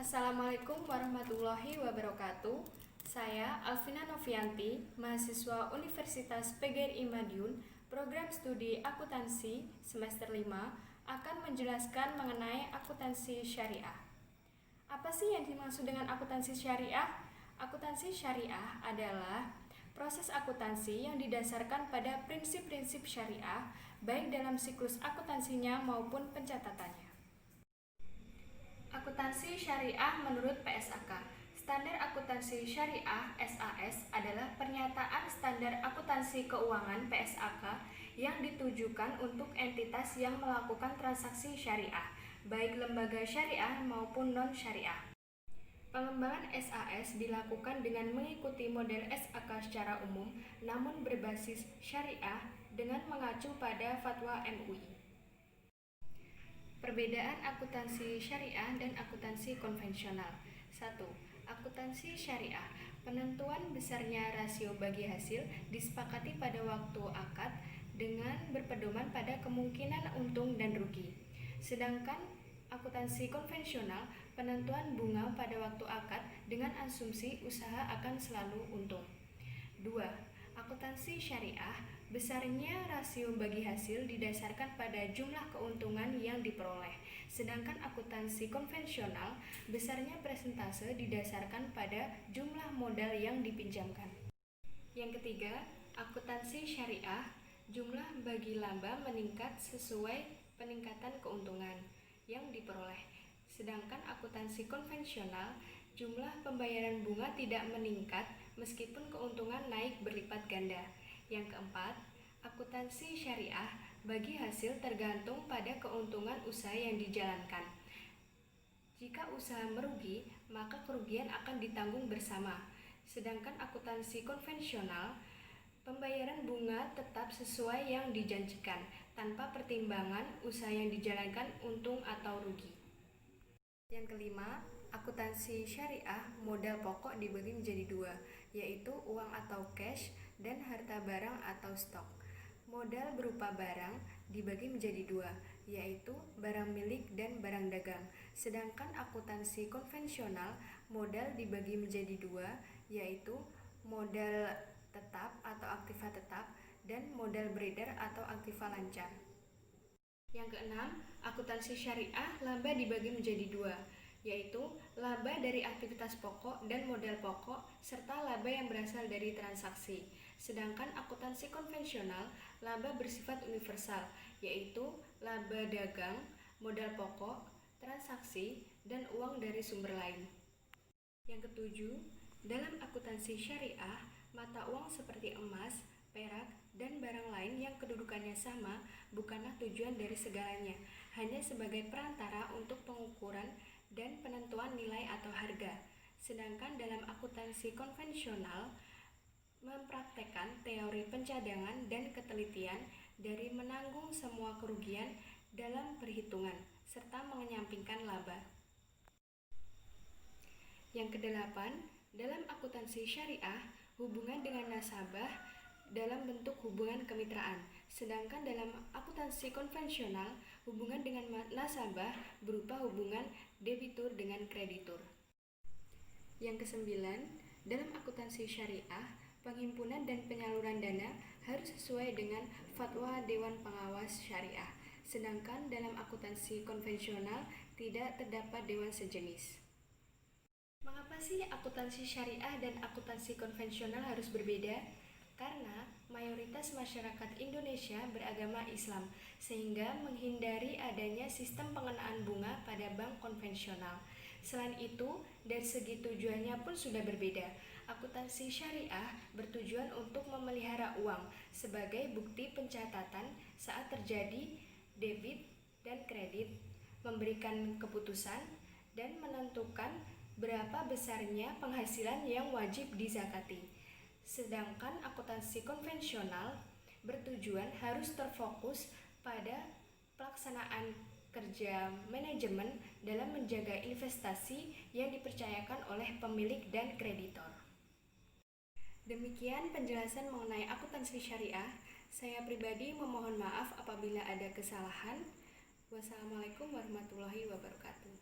Assalamualaikum warahmatullahi wabarakatuh. Saya Alvina Novianti, mahasiswa Universitas PGRI Madiun, program studi akuntansi semester 5, akan menjelaskan mengenai akuntansi syariah. Apa sih yang dimaksud dengan akuntansi syariah? Akuntansi syariah adalah proses akuntansi yang didasarkan pada prinsip-prinsip syariah, baik dalam siklus akuntansinya maupun pencatatannya. Akuntansi syariah menurut PSAK. Standar akuntansi syariah SAS adalah pernyataan standar akuntansi keuangan PSAK yang ditujukan untuk entitas yang melakukan transaksi syariah, baik lembaga syariah maupun non-syariah. Pengembangan SAS dilakukan dengan mengikuti model SAK secara umum, namun berbasis syariah dengan mengacu pada fatwa MUI. Perbedaan akuntansi syariah dan akuntansi konvensional. 1. Akuntansi syariah. Penentuan besarnya rasio bagi hasil disepakati pada waktu akad dengan berpedoman pada kemungkinan untung dan rugi. Sedangkan akuntansi konvensional, penentuan bunga pada waktu akad dengan asumsi usaha akan selalu untung. 2. Akuntansi syariah, besarnya rasio bagi hasil didasarkan pada jumlah keuntungan yang diperoleh. Sedangkan akuntansi konvensional, besarnya persentase didasarkan pada jumlah modal yang dipinjamkan. Yang ketiga, akuntansi syariah, jumlah bagi laba meningkat sesuai peningkatan keuntungan yang diperoleh. Sedangkan akuntansi konvensional, jumlah pembayaran bunga tidak meningkat meskipun keuntungan naik berlipat ganda. Yang keempat, akuntansi syariah, bagi hasil tergantung pada keuntungan usaha yang dijalankan. Jika usaha merugi, maka kerugian akan ditanggung bersama. Sedangkan akuntansi konvensional, pembayaran bunga tetap sesuai yang dijanjikan, tanpa pertimbangan usaha yang dijalankan untung atau rugi. Yang kelima, akuntansi syariah, modal pokok dibagi menjadi dua, yaitu uang atau cash dan harta barang atau stok. Modal berupa barang dibagi menjadi dua, yaitu barang milik dan barang dagang. Sedangkan akuntansi konvensional, modal dibagi menjadi dua, yaitu modal tetap atau aktiva tetap dan modal beredar atau aktiva lancar. Yang keenam, akuntansi syariah, laba dibagi menjadi dua, yaitu laba dari aktivitas pokok dan modal pokok serta laba yang berasal dari transaksi. Sedangkan akuntansi konvensional, laba bersifat universal, yaitu laba dagang, modal pokok, transaksi, dan uang dari sumber lain. Yang ketujuh, dalam akuntansi syariah, mata uang seperti emas, perak, dan barang lain yang kedudukannya sama bukanlah tujuan dari segalanya, hanya sebagai perantara untuk pengukuran dan penentuan nilai atau harga. Sedangkan dalam akuntansi konvensional, mempraktekkan teori pencadangan dan ketelitian dari menanggung semua kerugian dalam perhitungan, serta menyampingkan laba. Yang kedelapan, dalam akuntansi syariah, hubungan dengan nasabah dalam bentuk hubungan kemitraan. Sedangkan dalam akuntansi konvensional, hubungan dengan nasabah berupa hubungan debitur dengan kreditur. Yang kesembilan, dalam akuntansi syariah, penghimpunan dan penyaluran dana harus sesuai dengan fatwa Dewan Pengawas Syariah. Sedangkan dalam akuntansi konvensional tidak terdapat dewan sejenis. Mengapa sih akuntansi syariah dan akuntansi konvensional harus berbeda? Karena mayoritas masyarakat Indonesia beragama Islam, sehingga menghindari adanya sistem pengenaan bunga pada bank konvensional. Selain itu, dari segi tujuannya pun sudah berbeda. Akuntansi syariah bertujuan untuk memelihara uang sebagai bukti pencatatan saat terjadi debit dan kredit, memberikan keputusan, dan menentukan berapa besarnya penghasilan yang wajib dizakati. Sedangkan akuntansi konvensional bertujuan harus terfokus pada pelaksanaan kerja manajemen dalam menjaga investasi yang dipercayakan oleh pemilik dan kreditor. Demikian penjelasan mengenai akuntansi syariah. Saya pribadi memohon maaf apabila ada kesalahan. Wassalamualaikum warahmatullahi wabarakatuh.